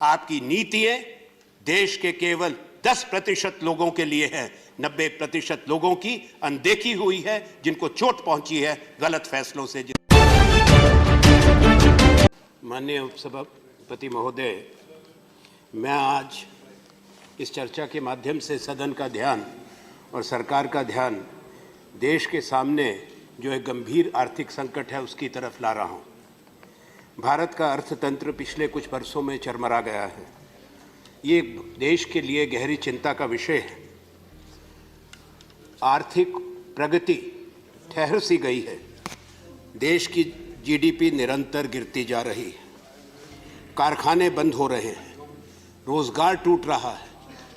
आपकी नीतियां देश के केवल 10% लोगों के लिए है, 90% लोगों की अनदेखी हुई है, जिनको चोट पहुंची है गलत फैसलों से। माननीय उपसभापति महोदय, मैं आज इस चर्चा के माध्यम से सदन का ध्यान और सरकार का ध्यान देश के सामने जो एक गंभीर आर्थिक संकट है उसकी तरफ ला रहा हूं। भारत का अर्थतंत्र पिछले कुछ वर्षों में चरमरा गया है। ये देश के लिए गहरी चिंता का विषय है। आर्थिक प्रगति ठहर सी गई है। देश की जीडीपी निरंतर गिरती जा रही है। कारखाने बंद हो रहे हैं, रोजगार टूट रहा है,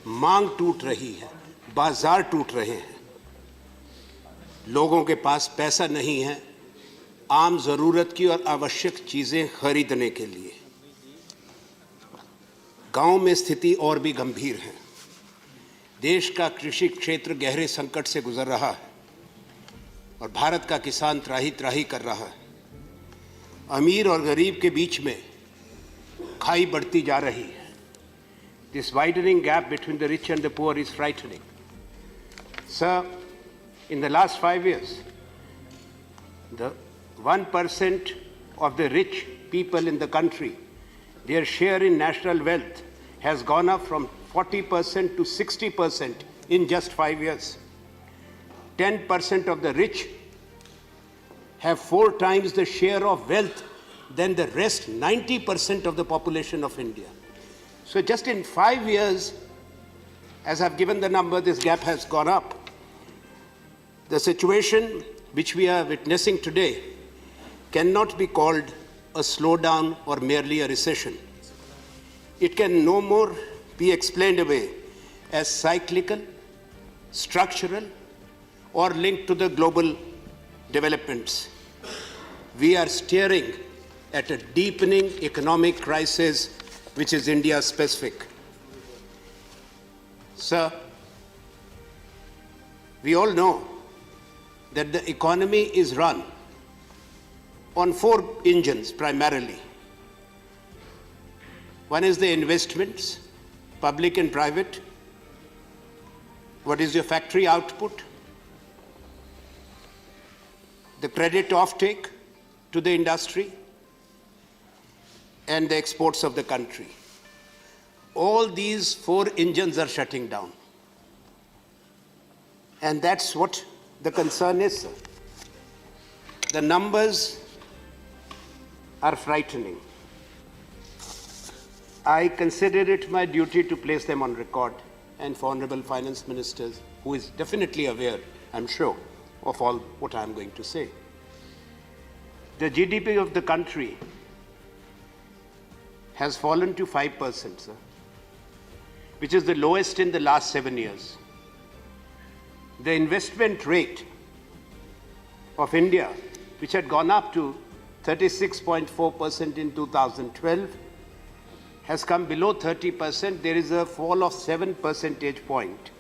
मांग टूट रही है, बाजार टूट रहे हैं। लोगों के पास पैसा नहीं है आम जरूरत की और आवश्यक चीजें खरीदने के लिए। गांव में स्थिति और भी गंभीर है। देश का कृषि क्षेत्र गहरे संकट से गुजर रहा है और भारत का किसान त्राही त्राही कर रहा है। अमीर और गरीब के बीच में खाई बढ़ती जा रही है। This widening gap between the rich and the poor is frightening. Sir, in the last 5 years, the 1% of the rich people in the country, their share in national wealth has gone up from 40% to 60% in just 5 years. 10% of the rich have 4 times the share of wealth than the rest 90% of the population of India. So just in 5 years, as I've given the number, this gap has gone up. The situation which we are witnessing today cannot be called a slowdown or merely a recession. It can no more be explained away as cyclical, structural, or linked to the global developments. We are staring at a deepening economic crisis which is India specific. Sir, we all know that the economy is run on 4 engines primarily. One is the investments, public and private. What is your factory output? The credit offtake to the industry and the exports of the country. All these 4 engines are shutting down. And that's what the concern is, sir. The numbers are frightening. I consider it my duty to place them on record, and for Honorable Finance Ministers, who is definitely aware, I'm sure, of all what I'm going to say. The GDP of the country has fallen to 5%, sir, which is the lowest in the last 7 years. The investment rate of India, which had gone up to 36.4% in 2012, has come below 30%. There is a fall of 7 percentage points.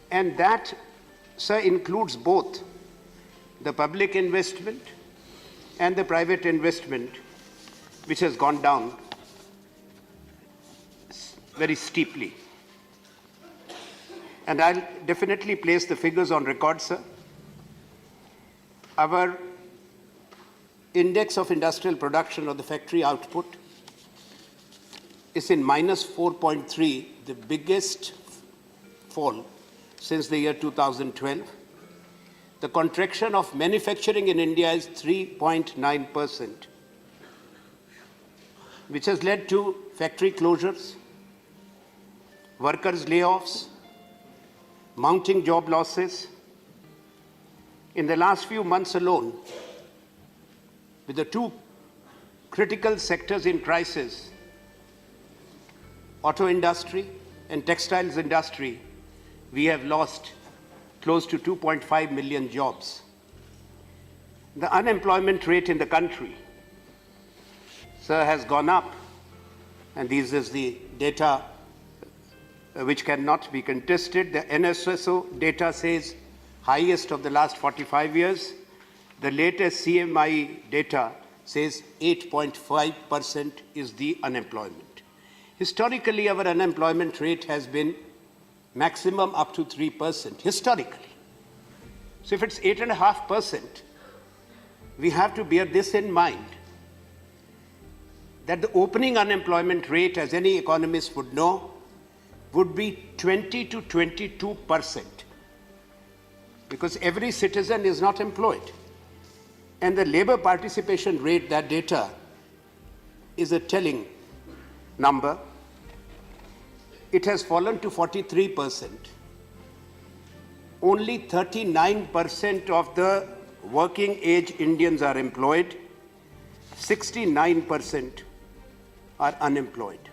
And that, sir, includes both the public investment and the private investment, which has gone down very steeply. And I'll definitely place the figures on record, sir. Our index of industrial production or the factory output is in minus 4.3, the biggest fall since the year 2012. The contraction of manufacturing in India is 3.9%, which has led to factory closures, workers' layoffs, mounting job losses. In the last few months alone, with the 2 critical sectors in crisis, auto industry and textiles industry, we have lost close to 2.5 million jobs. The unemployment rate in the country, sir, has gone up, and this is the data which cannot be contested. The NSSO data says highest of the last 45 years. The latest CMI data says 8.5% is the unemployment. Historically, our unemployment rate has been maximum up to 3%, historically. So if it's 8.5%, we have to bear this in mind, that the opening unemployment rate, as any economist would know, would be 20 to 22%, because every citizen is not employed. And the labor participation rate, that data is a telling number. It has fallen to 43%. Only 39% of the working age Indians are employed, 69% are unemployed.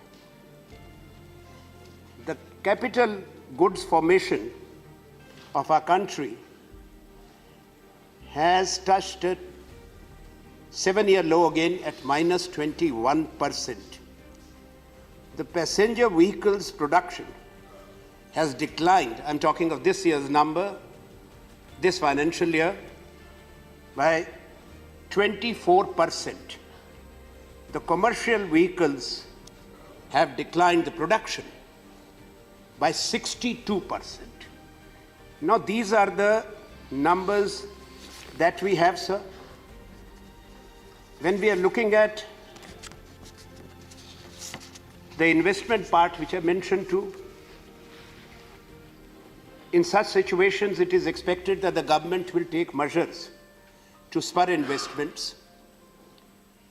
The capital goods formation of our country has touched a 7-year low again at minus 21%. The passenger vehicles production has declined, I'm talking of this year's number, this financial year, by 24%. The commercial vehicles have declined the production by 62%. Now, these are the numbers that we have, sir. When we are looking at the investment part, which I mentioned too, in such situations, it is expected that the government will take measures to spur investments,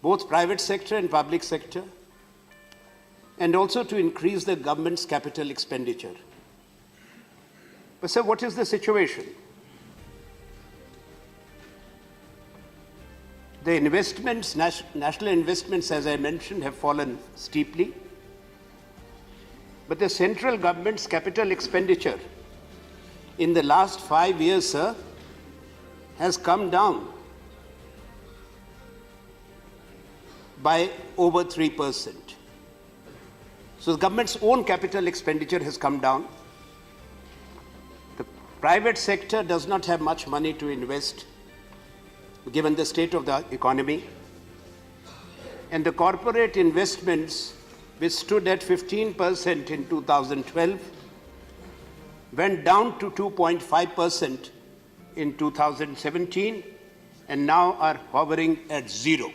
both private sector and public sector, and also to increase the government's capital expenditure. But sir, what is the situation? The investments, national investments, as I mentioned, have fallen steeply. But the central government's capital expenditure in the last 5 years, sir, has come down by over 3%. So the government's own capital expenditure has come down. The private sector does not have much money to invest, given the state of the economy. And the corporate investments, which stood at 15% in 2012, went down to 2.5% in 2017, and now are hovering at 0.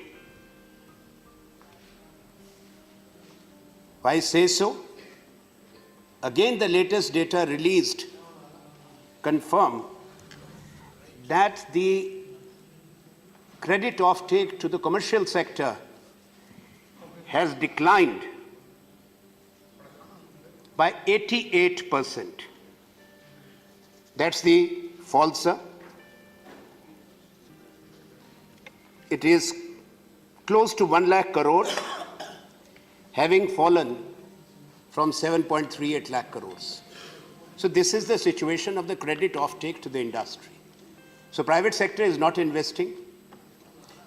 Why say so? Again, the latest data released confirm that the credit offtake to the commercial sector has declined by 88%. That's the false, sir. It is close to 1 lakh crore, having fallen from 7.38 lakh crores. So this is the situation of the credit offtake to the industry. So private sector is not investing,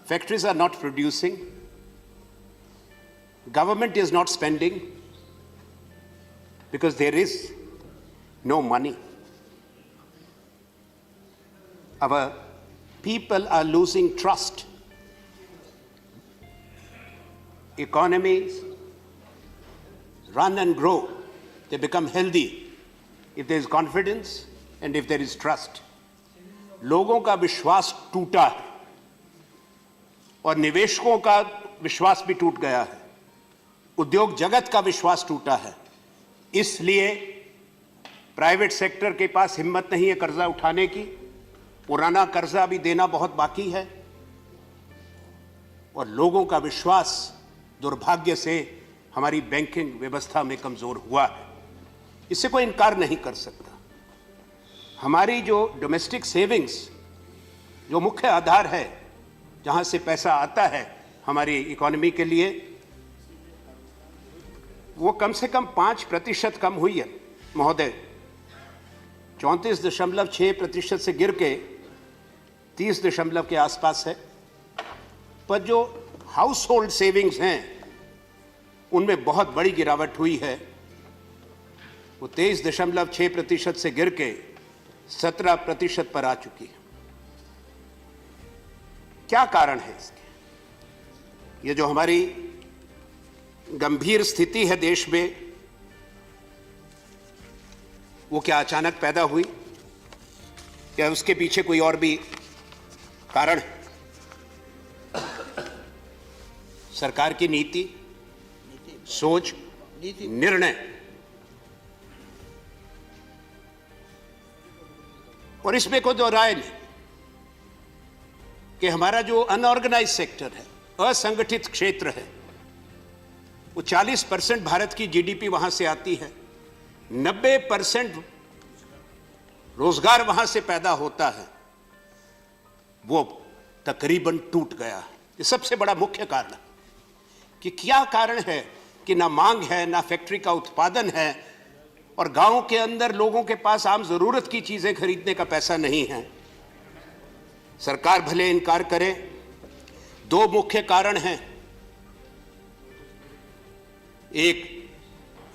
factories are not producing, government is not spending because there is no money. Our people are losing trust. Economies run and grow. They become healthy if there is confidence and if there is trust. लोगों का विश्वास टूटा है और निवेशकों का विश्वास भी टूट गया है, उद्योग जगत का विश्वास टूटा है। इसलिए प्राइवेट सेक्टर के पास हिम्मत नहीं है कर्जा उठाने की, पुराना कर्जा भी देना बहुत बाकी है, और लोगों का विश्वास दुर्भाग्य से हमारी बैंकिंग व्यवस्था में कमजोर हुआ है। इससे कोई इनकार नहीं कर सकता। हमारी जो डोमेस्टिक सेविंग्स, जो मुख्य आधार है जहां से पैसा आता है हमारी इकोनॉमी के लिए, वो कम से कम 5% कम हुई है महोदय। 34.6% से गिर के 30 के आसपास है। पर जो हाउस होल्ड सेविंग्स हैं उनमें बहुत बड़ी गिरावट हुई है। वो 23.6% से गिर के 17% पर आ चुकी है। क्या कारण है इसके? ये जो हमारी गंभीर स्थिति है देश में, वो क्या अचानक पैदा हुई, क्या उसके पीछे कोई और भी कारण है? सरकार की नीति, सोच, निर्णय और इसमें कोई दो राय नहीं कि हमारा जो अनऑर्गेनाइज सेक्टर है, असंगठित क्षेत्र है, वो 40% भारत की जीडीपी वहां से आती है, 90% रोजगार वहां से पैदा होता है, वो तकरीबन टूट गया है। ये सबसे बड़ा मुख्य कारण है कि क्या कारण है कि ना मांग है, ना फैक्ट्री का उत्पादन है, और गांव के अंदर लोगों के पास आम जरूरत की चीजें खरीदने का पैसा नहीं है। सरकार भले इनकार करे, दो मुख्य कारण हैं। एक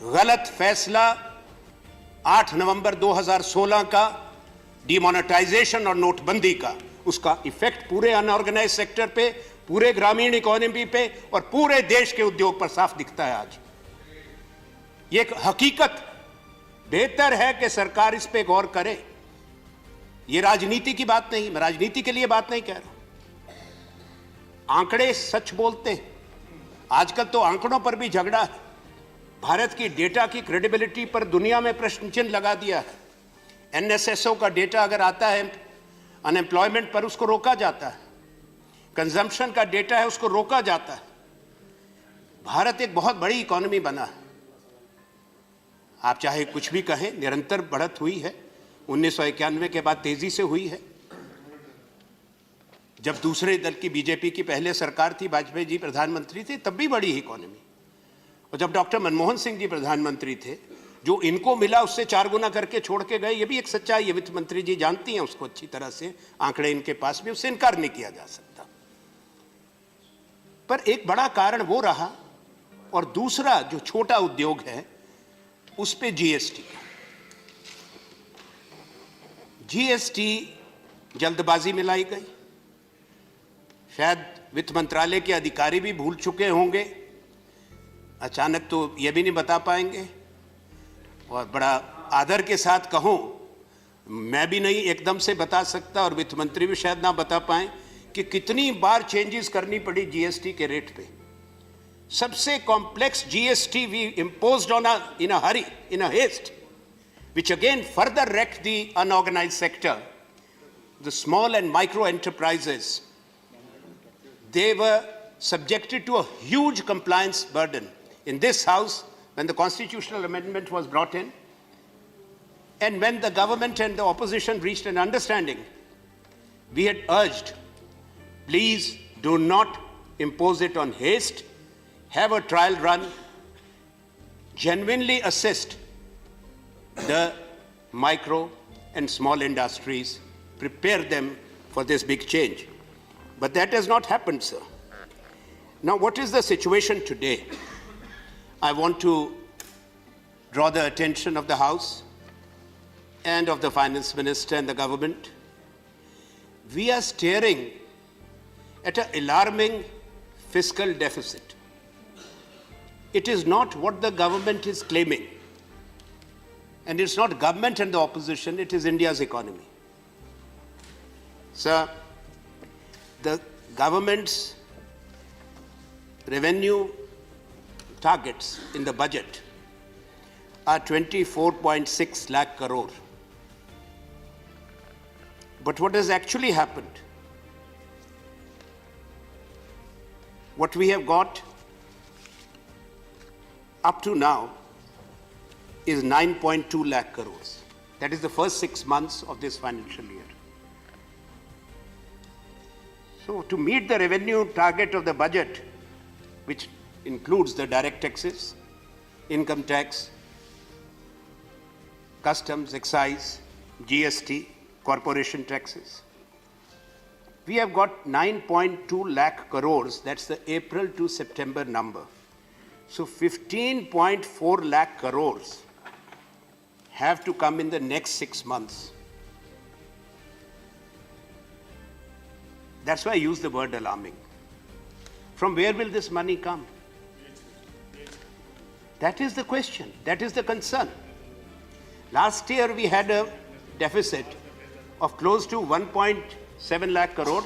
गलत फैसला 8 नवंबर 2016 का डिमोनेटाइजेशन और नोटबंदी का, उसका इफेक्ट पूरे अनऑर्गेनाइज सेक्टर पे, पूरे ग्रामीण इकोनॉमी पे और पूरे देश के उद्योग पर साफ दिखता है आज। ये एक हकीकत, बेहतर है कि सरकार इस पे गौर करे। ये राजनीति की बात नहीं, मैं राजनीति के लिए बात नहीं कह रहा। आंकड़े सच बोलते हैं। आजकल तो आंकड़ों पर भी झगड़ा है। भारत की डेटा की क्रेडिबिलिटी पर दुनिया में प्रश्न चिन्ह लगा दिया है। एनएसएसओ का डेटा अगर आता है अनएम्प्लॉयमेंट पर, उसको रोका जाता है। कंजम्पशन का डेटा है, उसको रोका जाता है। भारत एक बहुत बड़ी इकोनॉमी बना है। आप चाहे कुछ भी कहें, निरंतर बढ़त हुई है। 1991 के बाद तेजी से हुई है। जब दूसरे दल की, बीजेपी की पहले सरकार थी, वाजपेयी जी प्रधानमंत्री थे, तब भी बढ़ी इकोनॉमी। और जब डॉक्टर मनमोहन सिंह जी प्रधानमंत्री थे, जो इनको मिला उससे 4 गुना करके छोड़ के गए। ये भी एक सच्चाई है, वित्त मंत्री जी जानती हैं उसको अच्छी तरह से। आंकड़े इनके पास भी, उससे इनकार नहीं किया जा सकता। पर एक बड़ा कारण वो रहा, और दूसरा जो छोटा उद्योग है उस पे जीएसटी। जीएसटी जल्दबाजी में लाई गई। शायद वित्त मंत्रालय के अधिकारी भी भूल चुके होंगे, अचानक तो ये भी नहीं बता पाएंगे। और बड़ा आदर के साथ कहूं, मैं भी नहीं एकदम से बता सकता, और वित्त मंत्री भी शायद ना बता पाएं कि कितनी बार चेंजेस करनी पड़ी जीएसटी के रेट पे। सबसे complex GST we imposed on in a hurry, in a haste, which again further wrecked the unorganized sector. The small and micro enterprises, they were subjected to a huge compliance burden. In this house, when the constitutional amendment was brought in, and when the government and the opposition reached an understanding, we had urged, please do not impose it on haste. Have a trial run, genuinely assist the micro and small industries, prepare them for this big change. But that has not happened, sir. Now, what is the situation today? I want to draw the attention of the House and of the Finance Minister and the government. We are staring at an alarming fiscal deficit. It is not what the government is claiming. And it's not government and the opposition, it is India's economy. Sir, the government's revenue targets in the budget are 24.6 lakh crore. But what has actually happened? What we have got up to now is 9.2 lakh crores. That is the first 6 months of this financial year. So to meet the revenue target of the budget, which includes the direct taxes, income tax, customs, excise, GST, corporation taxes, we have got 9.2 lakh crores. That's the April to September number. So 15.4 lakh crores have to come in the next 6 months. That's why I use the word alarming. From where will this money come? That is the question. That is the concern. Last year we had a deficit of close to 1.7 lakh crore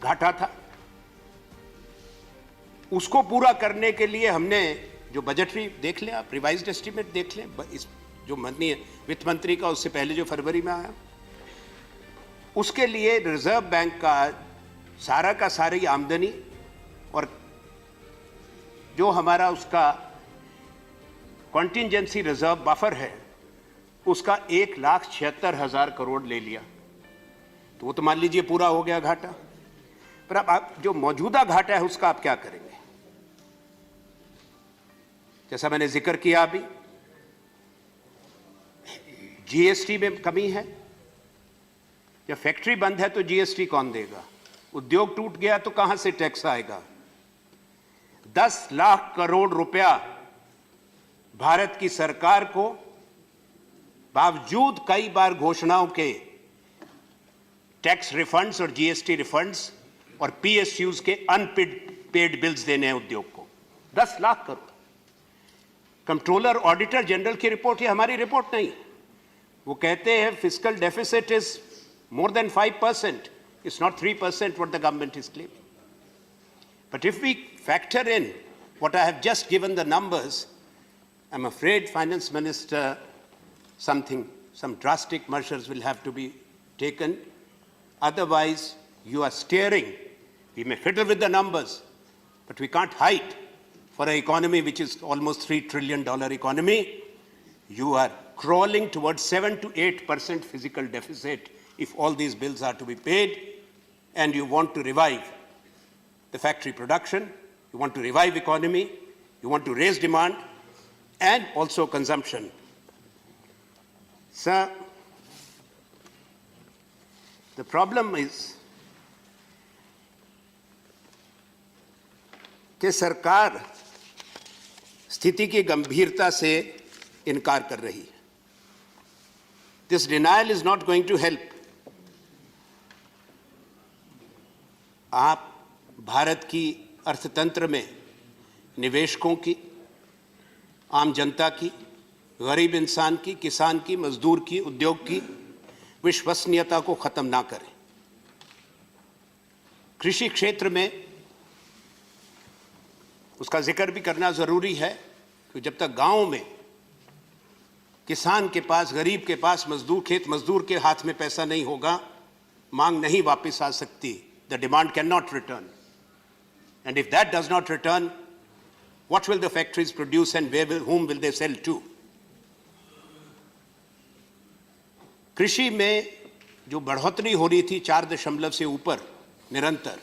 घाटा था. उसको पूरा करने के लिए हमने जो budgetary देख लें, आप रिवाइज्ड एस्टीमेट देख लें, इस जो माननीय वित्त मंत्री का उससे पहले जो फरवरी में आया, उसके लिए रिजर्व बैंक का सारी आमदनी और जो हमारा उसका कॉन्टिंजेंसी रिजर्व बफर है उसका 1,76,000 करोड़ ले लिया. तो वो तो मान लीजिए पूरा हो गया घाटा. पर अब आप जो मौजूदा घाटा है उसका आप क्या करेंगे? जैसा मैंने जिक्र किया अभी, जीएसटी में कमी है. जब फैक्ट्री बंद है तो जीएसटी कौन देगा? उद्योग टूट गया तो कहां से टैक्स आएगा? 10 लाख करोड़ रुपया भारत की सरकार को बावजूद कई बार घोषणाओं के टैक्स रिफंड्स और जीएसटी रिफंड्स और पीएसयूज के अनपेड बिल्स देने हैं उद्योग को. 10 lakh crore. Controller auditor general की रिपोर्ट, ये हमारी रिपोर्ट नहीं. वो कहते हैं fiscal deficit is more than 5%. It's not 3% what the government is claiming. But if we factor in what I have just given the numbers, I'm afraid, Finance Minister, some drastic measures will have to be taken. Otherwise, you are steering. We may fiddle with the numbers, but we can't hide for an economy which is almost $3 trillion economy. You are crawling towards 7 to 8% physical deficit if all these bills are to be paid, and you want to revive the factory production, you want to revive economy, you want to raise demand, and also consumption. Sir, the problem is कि सरकार स्थिति की गंभीरता से इनकार कर रही है. This denial is not going to help. आप भारत की अर्थतंत्र में निवेशकों की, आम जनता की, गरीब इंसान की, किसान की, मजदूर की, उद्योग की विश्वसनीयता को खत्म ना करें. कृषि क्षेत्र में उसका जिक्र भी करना जरूरी है कि जब तक गांव में किसान के पास, गरीब के पास, खेत मजदूर के हाथ में पैसा नहीं होगा, मांग नहीं वापस आ सकती. The demand cannot return. And if that does not return, what will the factories produce and whom will they sell to? कृषि में जो बढ़ोतरी हो रही थी 4 से ऊपर निरंतर,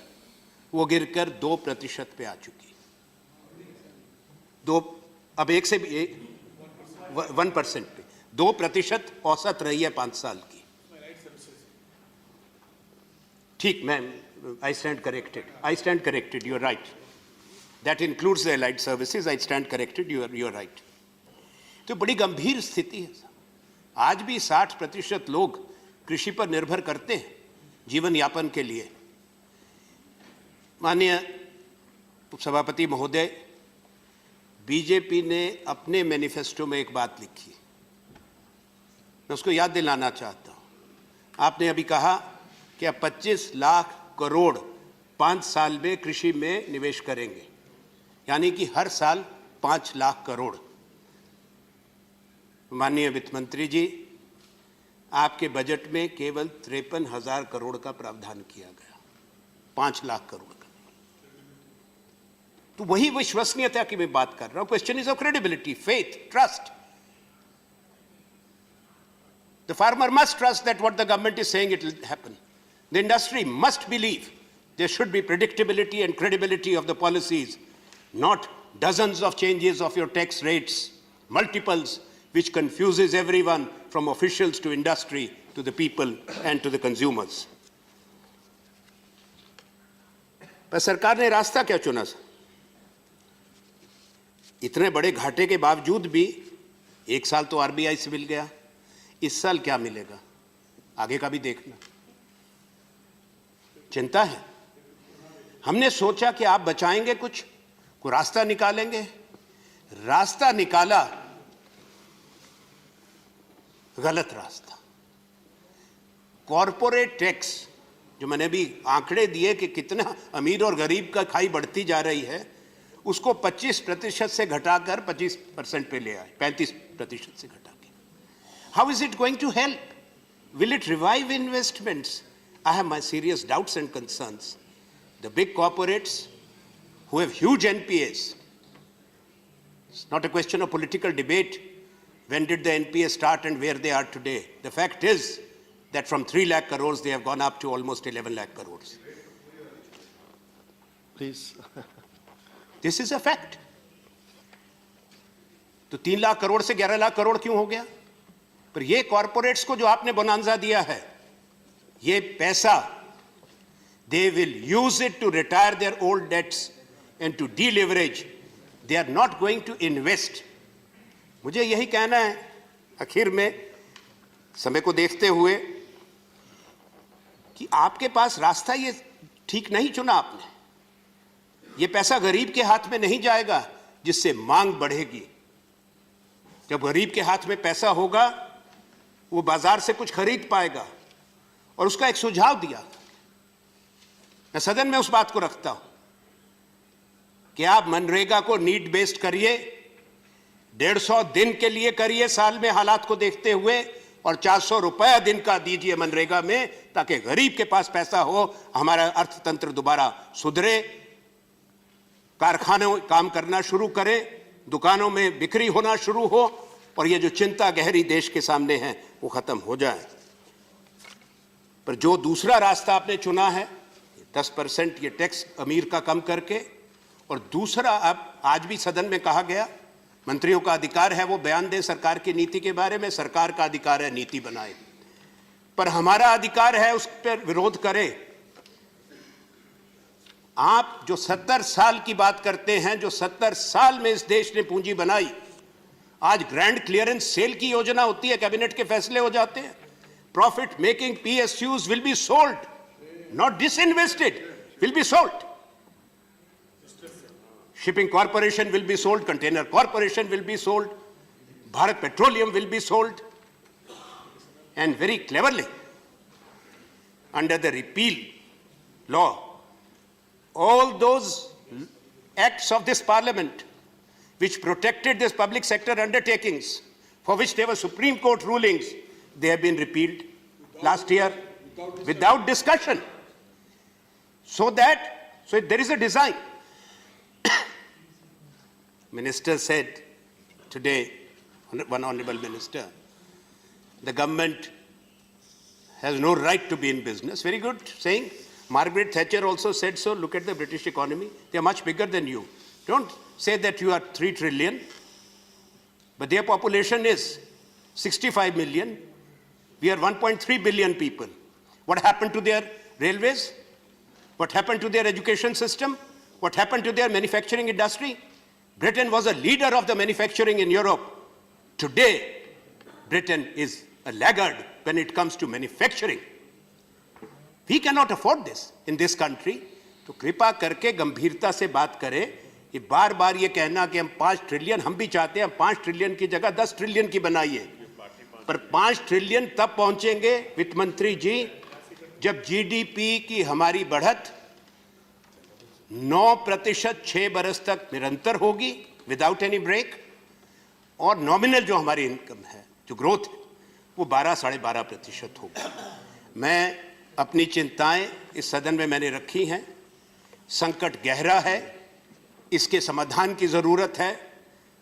वो गिरकर 2% पे आ चुकी. अब 1% पे 2% औसत रही है 5 साल की. ठीक, ma'am, I stand corrected. You're right. That includes the allied services. I stand corrected. You're right. तो बड़ी गंभीर स्थिति है. आज भी 60% लोग कृषि पर निर्भर करते हैं जीवन यापन के लिए. माननीय उपसभापति महोदय, बीजेपी ने अपने मैनिफेस्टो में एक बात लिखी, मैं उसको याद दिलाना चाहता हूं. आपने अभी कहा कि अब 25 लाख करोड़ 5 साल में कृषि में निवेश करेंगे, यानी कि हर साल 5 लाख करोड़. माननीय वित्त मंत्री जी, आपके बजट में केवल 53,000 करोड़ का प्रावधान किया गया, 5 लाख करोड़ का. तो वही विश्वसनीयता की मैं बात कर रहा हूं. Question is of credibility, faith, trust. The farmer must trust that what the government is saying, it will happen. The industry must believe there should be predictability and credibility of the policies, not dozens of changes of your tax rates, multiples, which confuses everyone from officials to industry to the people and to the consumers. पर सरकार ने रास्ता क्या चुना? इतने बड़े घाटे के बावजूद भी 1 साल तो आरबीआई से मिल गया. इस साल क्या मिलेगा? आगे का भी देखना. चिंता है. हमने सोचा कि आप बचाएंगे, कुछ रास्ता निकालेंगे, रास्ता निकाला, गलत रास्ता। कॉरपोरेट टैक्स, जो मैंने भी आंकड़े दिए कि कितना अमीर और गरीब का खाई बढ़ती जा रही है, उसको 25% से घटाकर 25% पे ले आए, 35% से घटा के। How is it going to help? Will it revive investments? I have my serious doubts and concerns. The big corporates who have huge NPAs. It's not a question of political debate. When did the NPA start and where they are today? The fact is that from 3 lakh crores, they have gone up to almost 11 lakh crores. Please. This is a fact. तो 3 लाख करोड़ से 11 लाख करोड़ क्यों हो गया? पर ये corporates को जो आपने बोनांजा दिया है, ये पैसा, they will use it to retire their old debts and to deleverage. They are not going to invest. मुझे यही कहना है आखिर में, समय को देखते हुए, कि आपके पास रास्ता ये ठीक नहीं चुना आपने। ये पैसा गरीब के हाथ में नहीं जाएगा जिससे मांग बढ़ेगी। जब गरीब के हाथ में पैसा होगा, वो बाजार से कुछ खरीद पाएगा। और उसका एक सुझाव दिया, मैं सदन में उस बात को रखता हूं कि आप मनरेगा को नीड बेस्ड करिए, 150 दिन के लिए करिए साल में हालात को देखते हुए, और 400 रुपया दिन का दीजिए मनरेगा में, ताकि गरीब के पास पैसा हो, हमारा अर्थतंत्र दोबारा सुधरे, कारखाने काम करना शुरू करें, दुकानों में बिक्री होना शुरू हो, और ये जो चिंता गहरी देश के सामने है वो खत्म हो जाए। पर जो दूसरा रास्ता आपने चुना है, 10% ये टैक्स अमीर का कम करके, और दूसरा, अब आज भी सदन में कहा गया, मंत्रियों का अधिकार है वो बयान दें सरकार की नीति के बारे में, सरकार का अधिकार है नीति बनाए, पर हमारा अधिकार है उस पर विरोध करें। आप जो 70 साल की बात करते हैं, जो 70 साल में इस देश ने पूंजी बनाई, आज ग्रैंड क्लियरेंस सेल की योजना होती है, कैबिनेट के फैसले हो जाते हैं, profit making PSUs will be sold, not disinvested, will be sold. Shipping Corporation will be sold, Container Corporation will be sold, Bharat Petroleum will be sold, and very cleverly, under the repeal law, all those acts of this parliament which protected these public sector undertakings, for which there were Supreme Court rulings, they have been repealed last year without discussion. So there is a design. Minister said today, one honorable minister, the government has no right to be in business. Very good saying. Margaret Thatcher also said so. Look at the British economy. They are much bigger than you. Don't say that you are 3 trillion. But their population is 65 million. We are 1.3 billion people. What happened to their railways? What happened to their education system? What happened to their manufacturing industry? Britain was a leader of the manufacturing in Europe. Today, Britain is a laggard when it comes to manufacturing. We cannot afford this in this country. तो कृपा करके गंभीरता से बात करें। ये बार बार ये कहना कि हम 5 ट्रिलियन, हम भी चाहते हैं 5 ट्रिलियन की जगह 10 ट्रिलियन की बनाइए, पर 5 ट्रिलियन तब पहुंचेंगे वित्त मंत्री जी जब GDP की हमारी बढ़त 9% 6 बरस तक निरंतर होगी, विदाउट एनी ब्रेक, और नॉमिनल जो हमारी इनकम है, जो ग्रोथ है, वो 12-12.5% होगी। मैं अपनी चिंताएं इस सदन में मैंने रखी हैं। संकट गहरा है, इसके समाधान की ज़रूरत है।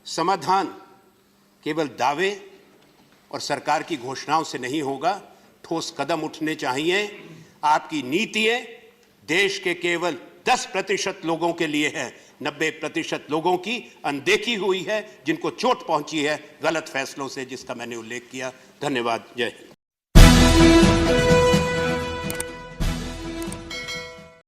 समाधान केवल दावे और सरकार की घोषणाओं से नहीं होगा, ठोस कदम उठने चाहिए। आपकी नीतियां देश के केवल 10% लोगों के लिए है, 90% लोगों की अनदेखी हुई है, जिनको चोट पहुंची है गलत फैसलों से, जिसका मैंने उल्लेख किया। धन्यवाद। जय हिंद।